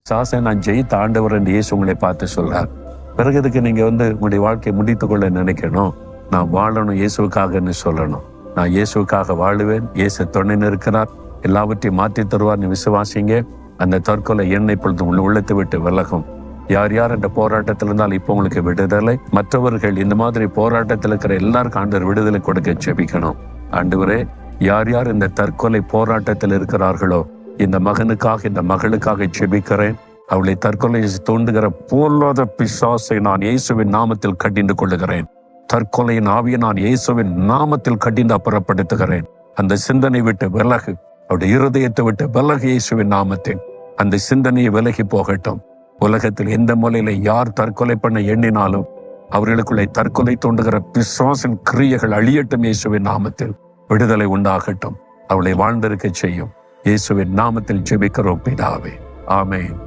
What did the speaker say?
சாசை நான் ஜெயித்த ஆண்டவர் என்று இயேசு உங்களை பார்த்து சொல்றார். பிறகு இதுக்கு நீங்க உங்களுடைய வாழ்க்கையை முடித்துக் கொள்ள நினைக்கணும். நான் வாழணும் இயேசுக்காகன்னு சொல்லணும். நான் இயேசுக்காக வாழுவேன், இயேசு துணை இருக்கிறார், எல்லாவற்றையும் மாற்றி தருவார்னு விசுவாசிங்க. அந்த தற்கொலை எண்ணெய் இப்பொழுது உள்ளத்தை விட்டு விலகும். யார் யார் இந்த போராட்டத்தில் இருந்தால் இப்போ உங்களுக்கு விடுதலை. மற்றவர்கள் இந்த மாதிரி போராட்டத்தில் இருக்கிற எல்லாருக்கும் ஆண்டவர் விடுதலை கொடுக்க ஜெபிக்கணும். ஆண்டவரே, யார் யார் இந்த தற்கொலை போராட்டத்தில் இருக்கிறார்களோ இந்த மகனுக்காக இந்த மகளுக்காக ஜெபிக்கிறேன். அவளை தற்கொலை தூண்டுகிற பொல்லாத பிசாசை நான் இயேசுவின் நாமத்தில் கடிந்து கொள்ளுகிறேன். தற்கொலையின் ஆவியை நான் இயேசுவின் நாமத்தில் கடிந்து அப்புறப்படுத்துகிறேன். அந்த சிந்தனை விட்டு விலகு, அவருடைய இருதயத்தை விட்டு விலகு. இயேசுவின் நாமத்தில் அந்த சிந்தனையை விலகி போகட்டும். உலகத்தில் எந்த மூலையில யார் தற்கொலை பண்ண எண்ணினாலும் அவர்களுக்குள்ளே தற்கொலை தூண்டுகிற பிசாசின் கிரியைகள் அழியட்டும். இயேசுவின் நாமத்தில் விடுதலை உண்டாகட்டும். அவளை வாழ்ந்திருக்க செய்யும். இயேசுவின் நாமத்தில் ஜெபிக்கிறோம் பிதாவே, ஆமென்.